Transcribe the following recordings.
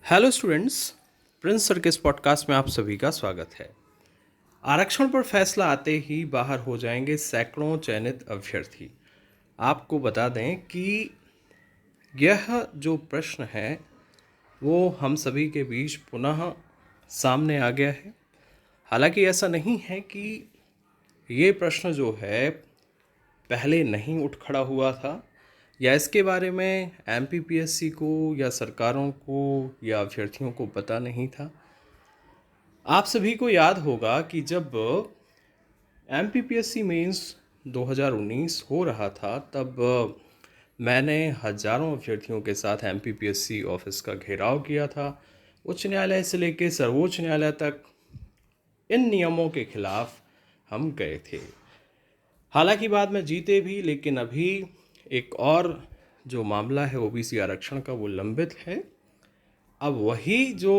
Hello students, Prince sir के इस podcast में आप सभी का स्वागत है। आरक्षण पर फैसला आते ही बाहर हो जाएंगे सैकड़ों चयनित अभ्यर्थी। आपको बता दें कि यह जो प्रश्न है वो हम सभी के बीच पुनः सामने आ गया है। हालांकि ऐसा नहीं है कि ये प्रश्न जो है पहले नहीं उठ खड़ा हुआ था या इसके बारे में एमपीपीएससी को या सरकारों को या अभ्यर्थियों को पता नहीं था। आप सभी को याद होगा कि जब एमपीपीएससी मेंस 2019 हो रहा था तब मैंने हजारों अभ्यर्थियों के साथ एमपीपीएससी ऑफिस का घेराव किया था। उच्च न्यायालय से लेकर सर्वोच्च न्यायालय तक इन नियमों के खिलाफ हम गए थे। हालांकि बाद में जीते भी, लेकिन अभी एक और जो मामला है ओबीसी आरक्षण का वो लंबित है। अब वही जो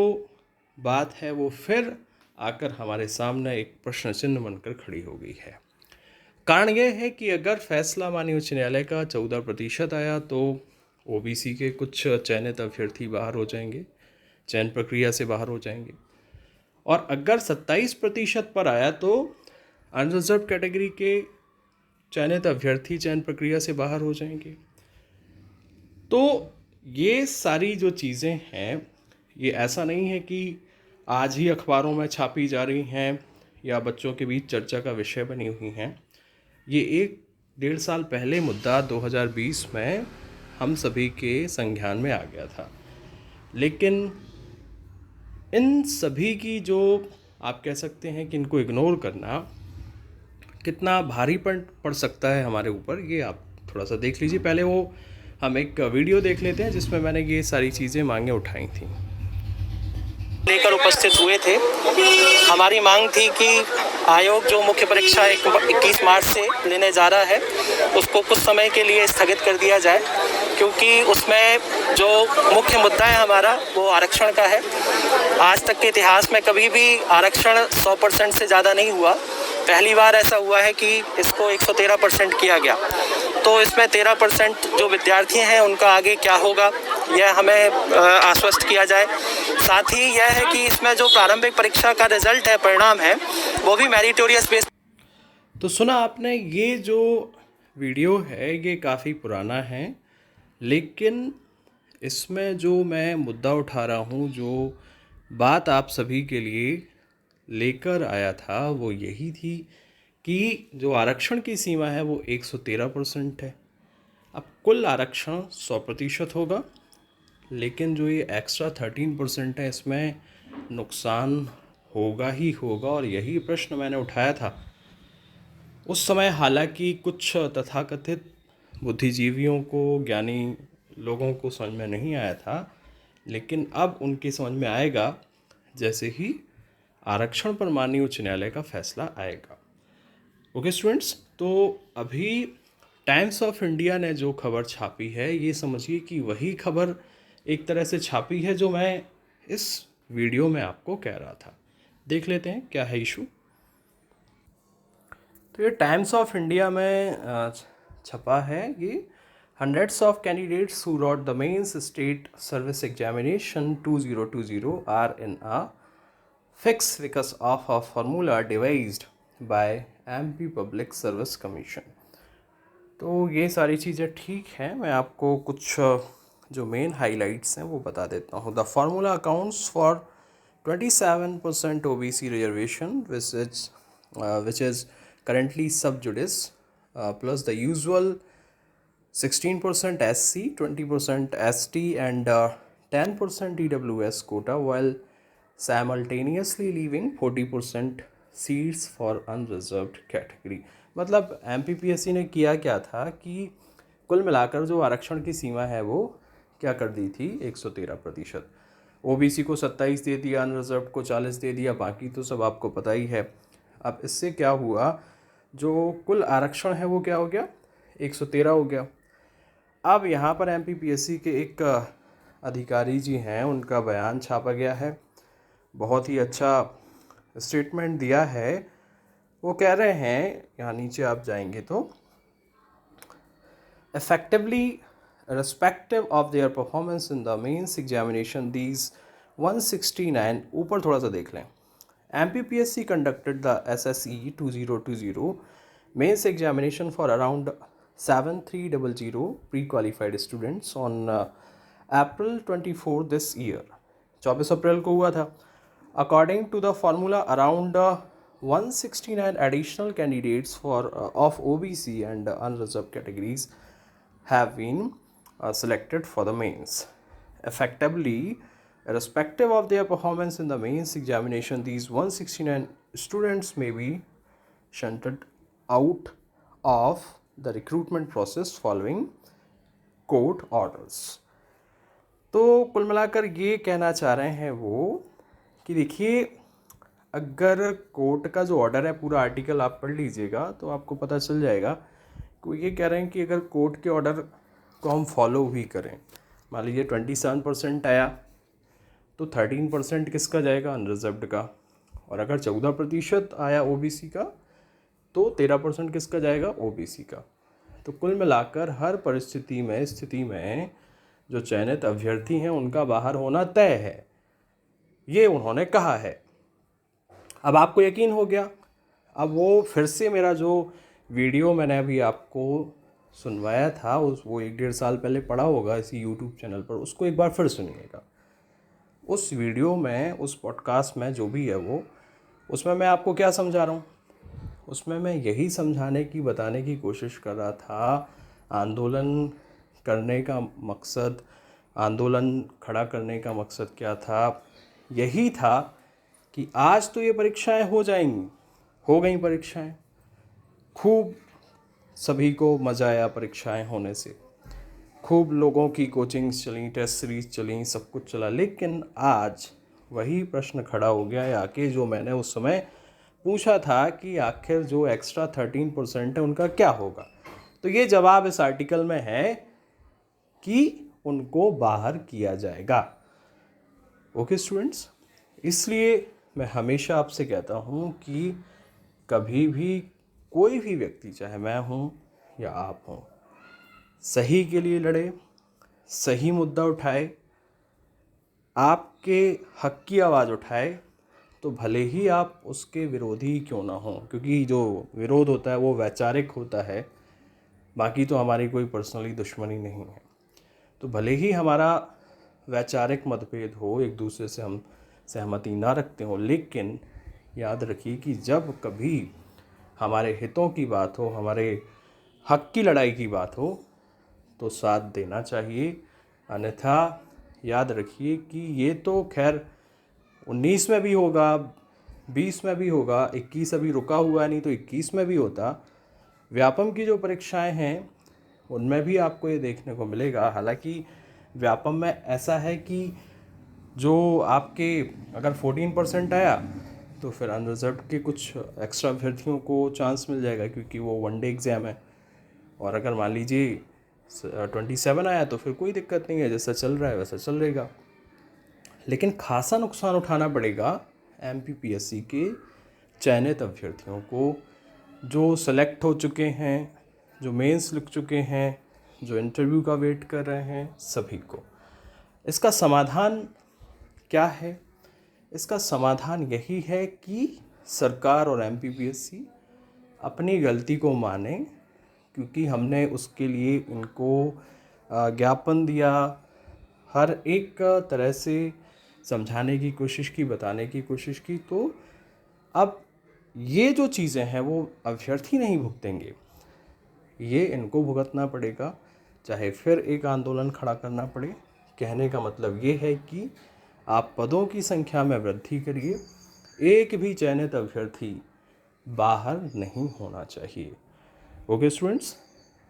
बात है वो फिर आकर हमारे सामने एक प्रश्न चिन्ह बनकर खड़ी हो गई है। कारण यह है कि अगर फैसला माननीय उच्च न्यायालय का 14% आया तो ओबीसी के कुछ चयनित अभ्यर्थी बाहर हो जाएंगे, चयन प्रक्रिया से बाहर हो जाएंगे। और अगर 27% पर आया तो अनरिजर्व कैटेगरी के चयनित अभ्यर्थी चयन प्रक्रिया से बाहर हो जाएंगे। तो ये सारी जो चीज़ें हैं ये ऐसा नहीं है कि आज ही अखबारों में छापी जा रही हैं या बच्चों के बीच चर्चा का विषय बनी हुई हैं। ये 1-1.5 साल पहले मुद्दा 2020 में हम सभी के संज्ञान में आ गया था। लेकिन इन सभी की जो आप कह सकते हैं कि इनको इग्नोर करना कितना भारी पड़ सकता है हमारे ऊपर, ये आप थोड़ा सा देख लीजिए। पहले वो हम एक वीडियो देख लेते हैं जिसमें मैंने ये सारी चीज़ें मांगे उठाई थी। लेकर उपस्थित हुए थे। हमारी मांग थी कि आयोग जो मुख्य परीक्षा 21 मार्च से लेने जा रहा है उसको कुछ समय के लिए स्थगित कर दिया जाए, क्योंकि उसमें जो मुख्य मुद्दा है हमारा वो आरक्षण का है। आज तक के इतिहास में कभी भी आरक्षण 100% से ज़्यादा नहीं हुआ। पहली बार ऐसा हुआ है कि इसको 113% किया गया। तो इसमें 13% जो विद्यार्थी हैं उनका आगे क्या होगा यह हमें आश्वस्त किया जाए। साथ ही यह है कि इसमें जो प्रारंभिक परीक्षा का रिजल्ट है, परिणाम है, वो भी मेरिटोरियस बेस। तो सुना आपने, ये जो वीडियो है ये काफ़ी पुराना है, लेकिन इसमें जो मैं मुद्दा उठा रहा हूँ, जो बात आप सभी के लिए लेकर आया था वो यही थी कि जो आरक्षण की सीमा है वो 113% है। अब कुल आरक्षण 100% होगा, लेकिन जो ये एक्स्ट्रा 13% है इसमें नुकसान होगा ही होगा। और यही प्रश्न मैंने उठाया था उस समय। हालांकि कुछ तथाकथित बुद्धिजीवियों को, ज्ञानी लोगों को समझ में नहीं आया था, लेकिन अब उनकी समझ में आएगा जैसे ही आरक्षण पर माननीय उच्च न्यायालय का फैसला आएगा। ओके स्टूडेंट्स, तो अभी टाइम्स ऑफ इंडिया ने जो खबर छापी है ये समझिए कि वही खबर एक तरह से छापी है जो मैं इस वीडियो में आपको कह रहा था। देख लेते हैं क्या है इशू। तो ये टाइम्स ऑफ इंडिया में छपा है ये, hundreds of candidates who wrote the mains state service examination 2020 are in a fix because of a formula devised by MP Public Service Commission। तो ये सारी चीज़ें ठीक हैं, मैं आपको कुछ जो मेन हाइलाइट्स हैं वो बता देता हूँ। The formula accounts for 27% OBC reservation which is currently sub judice plus the usual 16% SC, 20% ST and 10% EWS quota, while simultaneously leaving 40% seats for unreserved category। मतलब एमपीपीएससी ने किया क्या था कि कुल मिलाकर जो आरक्षण की सीमा है वो क्या कर दी थी, 113%। ओबीसी को 27 दे दिया, अनरिजर्व को 40 दे दिया, बाकी तो सब आपको पता ही है। अब इससे क्या हुआ, जो कुल आरक्षण है वो क्या हो गया, 113 हो गया। अब यहाँ पर एमपीपीएससी के एक अधिकारी जी हैं, उनका बयान छापा गया है, बहुत ही अच्छा स्टेटमेंट दिया है। वो कह रहे हैं, यहाँ नीचे आप जाएंगे तो effectively irrespective of their performance in the mains examination, these 169 ऊपर थोड़ा सा देख लें। MPPSC conducted the SSE 2020 mains examination for around 7300 pre-qualified students on April 24 this year. 24 अप्रैल को हुआ था। According to the formula, around 169 additional candidates of OBC and unreserved categories have been selected for the mains. Effectively, irrespective of their performance in the mains examination, these 169 students may be shunted out of the recruitment process following court orders. तो कुल मिलाकर ये कहना चाह रहे हैं वो कि देखिए, अगर कोर्ट का जो ऑर्डर है, पूरा आर्टिकल आप पढ़ लीजिएगा तो आपको पता चल जाएगा कि ये कह रहे हैं कि अगर कोर्ट के ऑर्डर को हम फॉलो भी करें, मान लीजिए 27% आया तो 13% किसका जाएगा, अनरिजर्व्ड का, और अगर 14% आया ओबीसी का तो 13% किसका जाएगा, ओबीसी का। तो कुल मिलाकर हर स्थिति में जो चयनित अभ्यर्थी हैं उनका बाहर होना तय है, ये उन्होंने कहा है। अब आपको यकीन हो गया। अब वो फिर से मेरा जो वीडियो मैंने अभी आपको सुनवाया था वो 1-1.5 साल पहले पड़ा होगा इसी यूट्यूब चैनल पर, उसको एक बार फिर सुनिएगा। उस वीडियो में, उस पॉडकास्ट में जो भी है वो, उसमें मैं आपको क्या समझा रहा हूँ, उसमें मैं यही समझाने की, बताने की कोशिश कर रहा था, आंदोलन करने का मकसद, आंदोलन खड़ा करने का मकसद क्या था, यही था कि आज तो ये परीक्षाएं हो जाएंगी, हो गई परीक्षाएं, खूब सभी को मज़ा आया परीक्षाएं होने से, खूब लोगों की कोचिंग्स चली, टेस्ट सीरीज चली, सब कुछ चला, लेकिन आज वही प्रश्न खड़ा हो गया है आके जो मैंने उस समय पूछा था कि आखिर जो एक्स्ट्रा 13% है उनका क्या होगा। तो ये जवाब इस आर्टिकल में है कि उनको बाहर किया जाएगा। ओके स्टूडेंट्स, इसलिए मैं हमेशा आपसे कहता हूँ कि कभी भी कोई भी व्यक्ति, चाहे मैं हूँ या आप हों, सही के लिए लड़े, सही मुद्दा उठाए, आपके हक की आवाज़ उठाए, तो भले ही आप उसके विरोधी क्यों ना हों, क्योंकि जो विरोध होता है वो वैचारिक होता है, बाकी तो हमारी कोई पर्सनली दुश्मनी नहीं है। तो भले ही हमारा वैचारिक मतभेद हो, एक दूसरे से हम सहमति ना रखते हो, लेकिन याद रखिए कि जब कभी हमारे हितों की बात हो, हमारे हक की लड़ाई की बात हो, तो साथ देना चाहिए। अन्यथा याद रखिए कि ये तो खैर 19 में भी होगा, 20 में भी होगा, 21 अभी रुका हुआ है, नहीं तो 21 में भी होता। व्यापम की जो परीक्षाएं हैं उनमें भी आपको ये देखने को मिलेगा। हालांकि व्यापम में ऐसा है कि जो आपके अगर 14% आया तो फिर अनरिजर्व्ड के कुछ एक्स्ट्रा अभ्यर्थियों को चांस मिल जाएगा, क्योंकि वो 1 डे एग्ज़ाम है। और अगर मान लीजिए 27 आया तो फिर कोई दिक्कत नहीं है, जैसा चल रहा है वैसा चल रहेगा। लेकिन खासा नुकसान उठाना पड़ेगा MPPSC के चयनित अभ्यर्थियों को, जो सेलेक्ट हो चुके हैं, जो मेंस लिख चुके हैं, जो इंटरव्यू का वेट कर रहे हैं, सभी को। इसका समाधान क्या है? इसका समाधान यही है कि सरकार और MPPSC अपनी गलती को माने, क्योंकि हमने उसके लिए इनको ज्ञापन दिया, हर एक तरह से समझाने की कोशिश की, बताने की कोशिश की। तो अब ये जो चीज़ें हैं वो अभ्यर्थी नहीं भुगतेंगे, ये इनको भुगतना पड़ेगा, चाहे फिर एक आंदोलन खड़ा करना पड़े। कहने का मतलब ये है कि आप पदों की संख्या में वृद्धि करिए, एक भी चयनित अभ्यर्थी बाहर नहीं होना चाहिए। ओके स्टूडेंट्स,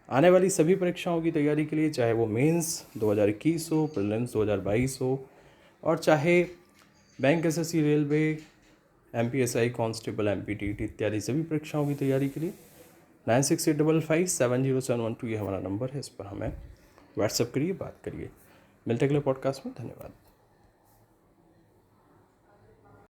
आने वाली सभी परीक्षाओं की तैयारी के लिए, चाहे वो मेंस 2021 हो, प्रीलिम्स 2022 हो, और चाहे bank SSC, railway, MPSI, constable, MPTT इत्यादि सभी परीक्षाओं की तैयारी के लिए 9685570712 ये हमारा नंबर है, इस पर हमें व्हाट्सएप करिए, बात करिए। मिलते अगले पॉडकास्ट में। धन्यवाद।